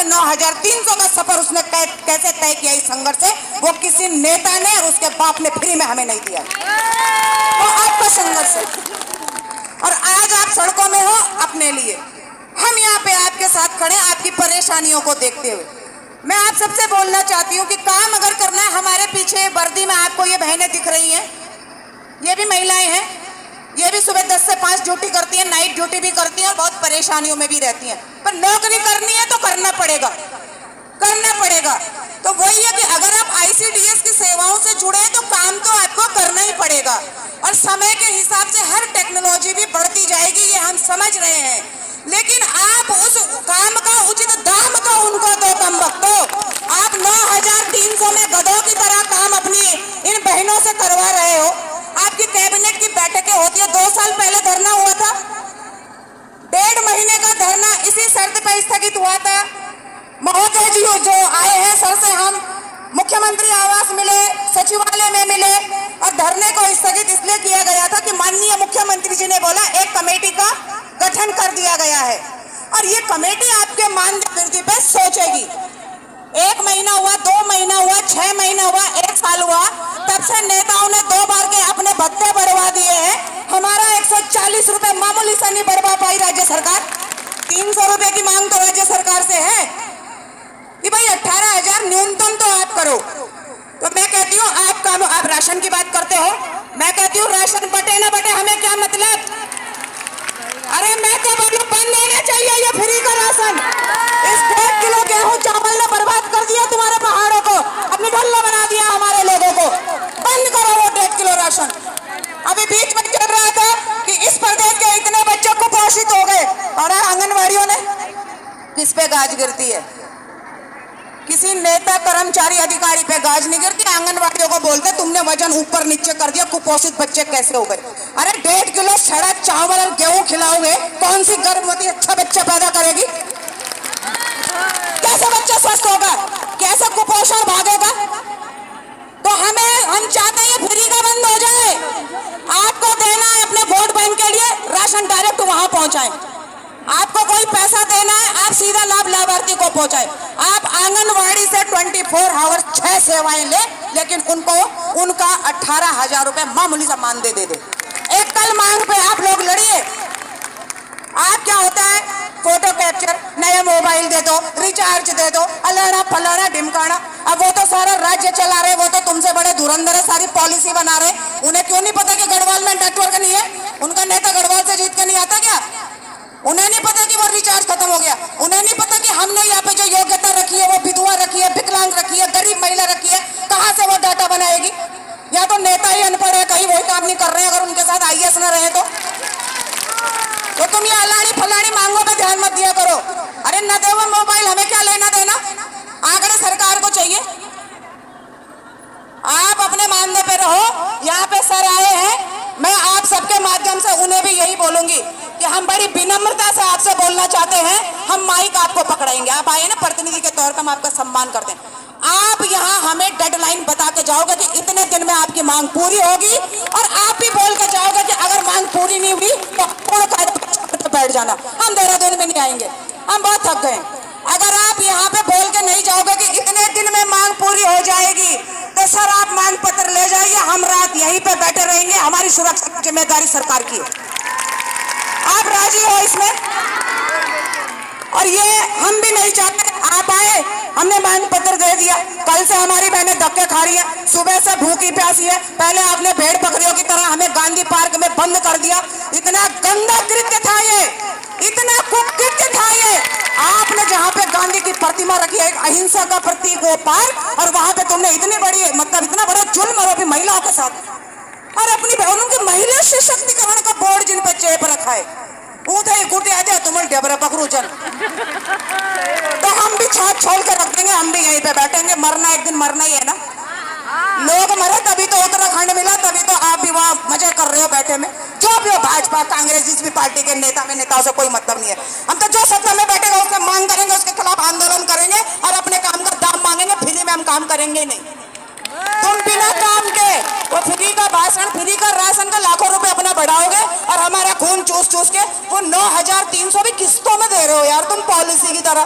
9,300 का सफर उसने कैसे तय किया इस संघर्ष से, वो किसी नेता ने और उसके बाप ने फ्री में हमें नहीं दिया। वो आपका संघर्ष है और आज आप सड़कों में हो अपने लिए। हम यहाँ पे आपके साथ खड़े आपकी परेशानियों को देखते हुए। मैं आप सबसे बोलना चाहती हूँ कि काम अगर करना है, हमारे पीछे वर्दी में आपको ये बहनें दिख रही हैं, ये भी महिलाएं हैं, ये भी सुबह 10 से 5 ड्यूटी करती हैं, नाइट ड्यूटी भी करती हैं और बहुत परेशानियों में भी रहती हैं। पर नौकरी करनी है तो करना पड़ेगा, करना पड़ेगा। तो वही है कि अगर आप ICDS की सेवाओं से जुड़े हैं तो काम तो आपको करना ही पड़ेगा और समय के हिसाब से हर टेक्नोलॉजी भी बढ़ती जाएगी, ये हम समझ रहे हैं। लेकिन आप उस काम का उचित दाम तो उनको दो। कम वक्तों, आप 9,300 में गधों की तरह काम अपनी इन बहनों से करवा रहे हो। आपकी कैबिनेट की बैठकें होती है, 2 साल पहले धरना हुआ था, 1.5 महीने का धरना इसी शर्त पर स्थगित हुआ था। महोदय जी जो आए हैं, सर से हम मुख्यमंत्री आवास मिले, सचिवालय में मिले और धरने को स्थगित इसलिए किया गया था कि माननीय मुख्यमंत्री जी ने बोला एक कमेटी का गठन कर दिया गया है और ये कमेटी आपके मानदंड पे सोचेगी। 1 महीना हुआ, 2 महीना हुआ, 6 महीना हुआ, 1 साल हुआ, तब से नेताओं ने 2 बार के अपने भत्ते बढ़वा दिए हैं। हमारा 140 रुपए मामूली सा नहीं बढ़वा पाई राज्य सरकार, 300 रुपए की मांग तो राज्य सरकार से है कि भाई 18,000 न्यूनतम तो आप करो। तो मैं कहती हूँ आप राशन की बात करते हो, मैं कहती हूँ राशन बटे ना बटे हमें क्या मतलब। अरे मैं तो बोलूं बंद होना चाहिए ये फ्री का राशन। इस 1.5 किलो गेहूं चावल ने बर्बाद कर दिया तुम्हारे पहाड़ों को, अपनी ढल्ला बना दिया हमारे लोगों को। बंद करो वो 1.5 किलो राशन। अभी बीच में चल रहा था कि इस प्रदेश के इतने बच्चे कुपोषित हो गए और आंगनवाड़ियों ने किस पे गाज गिरती है, किसी नेता कर्मचारी अधिकारी पे गाज नहीं गिरती। आंगनवाड़ियों को बोलते तुमने वजन ऊपर नीचे कर दिया, कुपोषित बच्चे कैसे हो गए। अरे 1.5 किलो सड़ा चावल और गेहूं खिलाओगे, कौन सी गर्भवती अच्छा बच्चा पैदा करेगी? कैसे बच्चा स्वस्थ होगा, कैसे कुपोषण भागेगा? तो हम चाहते हैं फ्री का बंद हो जाए। आपको देना है अपने वोट बैंक के लिए, राशन डायरेक्ट वहां पहुंचाएं। आपको कोई पैसा देना है, आप सीधा लाभ लाभार्थी को पहुंचाएं। आप आंगनवाड़ी से 24 आवर्स 6 सेवाएं ले, लेकिन उनका 18,000 रुपए मामूली सा मानदेय दे दे। एक कल मांग पे आप लोग लड़िए। आप क्या होता है, फोटो कैप्चर, नया मोबाइल दे दो, रिचार्ज दे दो, अलाना फलाना ढिमकाना। अब वो तो सारा राज्य चला रहे, वो तो तुमसे बड़े धुरंधर है, सारी पॉलिसी बना रहे। उन्हें क्यों नहीं पता कि गढ़वाल में नेटवर्क नहीं है? उनका नेता गढ़वाल से जीत के नहीं आता क्या? उन्हें नहीं पता कि वो रिचार्ज खत्म हो गया? उन्हें नहीं पता कि हमने यहाँ पे जो योग्यता रखी है वो विधवा रखी है, विकलांग रखी है, गरीब महिला रखी है, कहाँ से वो डाटा बनाएगी? या तो नेता ही अनपढ़ है, कहीं वही काम नहीं कर रहे हैं। अगर उनके साथ IAS ना रहे तो तुम ये अलानी फलानी मांगों पे ध्यान मत दिया करो। अरे न दे वो मोबाइल, हमें क्या लेना देना, आंकड़े सरकार को चाहिए। आप अपने मानने पे रहो। यहाँ पे सर आए हैं, मैं आप सबके माध्यम से उन्हें भी यही बोलूंगी कि हम बड़ी विनम्रता से आपसे बोलना चाहते हैं। हम माइक आपको पकड़ाएंगे, आप आइए ना, प्रतिनिधि के तौर पर हम आपका सम्मान करते हैं। आप यहाँ हमें डेडलाइन बता के जाओगे कि इतने दिन में आपकी मांग पूरी होगी और आप भी बोल के जाओगे कि अगर मांग पूरी नहीं हुई तो बैठ जाना, हम देहरादून में नहीं आएंगे, हम बहुत थक गए। अगर आप यहाँ पे बोल के नहीं जाओगे कि इतने दिन में मांग पूरी हो जाएगी तो सर आप मांग पत्र ले जाइए, हम रात यहीं पे बैठे रहेंगे, हमारी सुरक्षा की जिम्मेदारी सरकार की है। आप राजी हो इसमें? और ये हम भी नहीं चाहते। आप आए, हमने मांग पत्र दे दिया, कल से हमारी बहनें धक्के खा रही है, सुबह से भूखी प्यासी है। पहले आपने भेड़ बकरियों की तरह हमें गांधी पार्क में बंद कर दिया। इतना गंदा कृत्य था ये, इतना कुकृत्य था ये। आपने जहाँ पे गांधी की प्रतिमा रखी है, अहिंसा का प्रतीक वो पार्क, और वहां पे तुमने इतनी बड़ी मतलब इतना बड़ा जुल्म और अभी महिलाओं के साथ और अपनी बहनों के महिला सशक्तिकरण का बोर्ड जिन पे चेप रखा है, तुम्हारे डेबरा पकड़ू चल, तो हम भी छाप छोड़ के रख देंगे, हम भी यहीं पे बैठेंगे। मरना एक दिन मरना ही है ना, लोग मरे तभी तो उत्तराखंड मिला, तभी तो आप भी वहाँ मजा कर रहे हो बैठे में। जो भी हो, भाजपा कांग्रेस जिस भी पार्टी के नेता में नेताओं से कोई मतलब नहीं है। हम तो जो सत्ता में बैठेगा उसका मांग करेंगे, उसके खिलाफ आंदोलन करेंगे और अपने काम का दाम मांगेंगे। फ्री में हम काम करेंगे ही नहीं। तुम बिना काम के वो फ्री का भाषण, फ्री का राशन का लाखों रुपए अपना बढ़ाओगे और हमारा खून चूस चूस के वो 9,300 भी किस्तों में दे रहे हो यार तुम, पॉलिसी की तरह।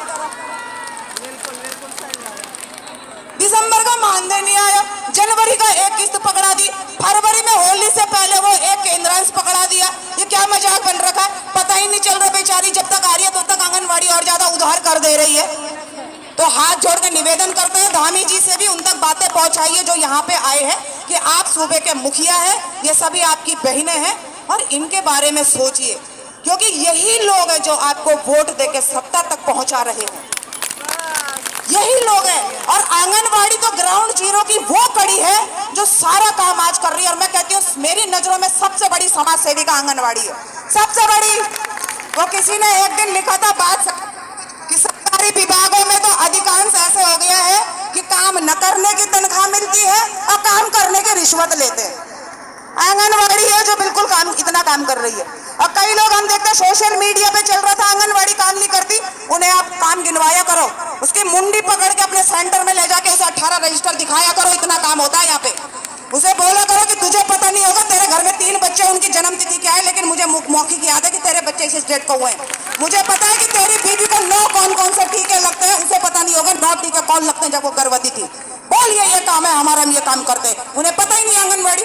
मानदेय नहीं आया। जनवरी का एक किस्त पकड़ा दी, फरवरी में होली से पहले वो एक केंद्रांश पकड़ा दिया। ये क्या मजाक बन रखा है, पता ही नहीं चल रहा। बेचारी जब तक आ रही है तब तक आंगनबाड़ी और ज्यादा उधार कर दे रही है। तो हाथ जोड़ के निवेदन करते हैं धामी जी से भी उन तक बातें पहुंचाइए जो यहाँ पे आए हैं कि आप सूबे के मुखिया हैं, ये सभी आपकी बहनें हैं और इनके बारे में सोचिए, क्योंकि यही लोग हैं जो आपको वोट देके सत्ता तक पहुंचा रहे हैं। यही लोग हैं। और आंगनबाड़ी तो ग्राउंड जीरो की वो कड़ी है जो सारा काम आज कर रही है। और मैं कहती हूँ मेरी नजरों में सबसे बड़ी समाज सेविका आंगनबाड़ी है, सबसे बड़ी। वो किसी ने एक दिन लिखा था बात कि सरकारी विभागों में तो अधिकांश ऐसे हो गया है कि काम न करने की तनख्वाह मिलती है और काम करने की रिश्वत लेते हैं। आंगनबाड़ी है जो बिल्कुल काम इतना काम कर रही है। और कई लोग हम देखते हैं सोशल मीडिया पे चल रहा था आंगनबाड़ी काम नहीं करती, उन्हें आप काम गिनवाया करो, उसकी मुंडी पकड़ के अपने सेंटर में ले जाके उसे 18 रजिस्टर दिखाया करो, इतना काम होता है यहाँ पे। उसे बोला करो कि तुझे पता नहीं होगा, तेरे घर में 3 बच्चे, उनकी जन्म तिथि क्या है, लेकिन मुझे मौखिक याद है कि तेरे बच्चे इस डेट को हुए हैं। मुझे पता है कि तेरी बीवी को 9 कौन से टीके लगते हैं, उसे पता नहीं होगा 9 टीके कौन लगते हैं जब वो गर्भवती थी। बोलिए ये काम है हमारा, हम ये काम करते हैं। उन्हें पता ही नहीं आंगनबाड़ी,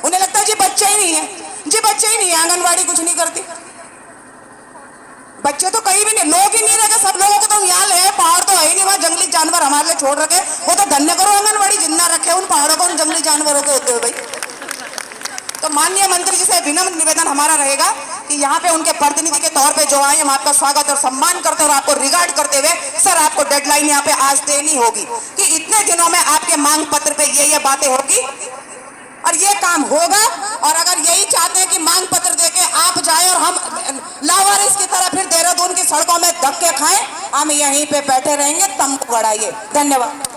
उन्हें लगता है जी बच्चे ही नहीं है, जी बच्चे ही नहीं है, आंगनबाड़ी कुछ नहीं करती। बच्चे तो कहीं भी नहीं, लोग ही नहीं रहे, सब लोगों को तो यहाँ ले, पहाड़ तो है ही नहीं, वहाँ जंगली जानवर हमारे लिए छोड़ रखे। वो तो धन्य करो आंगनबाड़ी जिंदा रखे उन पहाड़ों को, उन जंगली जानवरों के होते हुए भाई। तो माननीय मंत्री जी से विनम्र निवेदन हमारा रहेगा कि यहाँ पे उनके प्रतिनिधि के तौर पे जो आए, हम आपका स्वागत और सम्मान करते हैं और आपको रिगार्ड करते हुए सर आपको डेडलाइन यहाँ पे आज देनी होगी कि इतने दिनों में आपके मांग पत्र पे ये बातें होगी और ये काम होगा। और अगर यही चाहते हैं कि मांग पत्र देके आप जाए और हम लावारिस की तरह फिर देहरादून की सड़कों में धक्के खाएं, हम यहीं पे बैठे रहेंगे, तंबू गड़ाइए। धन्यवाद।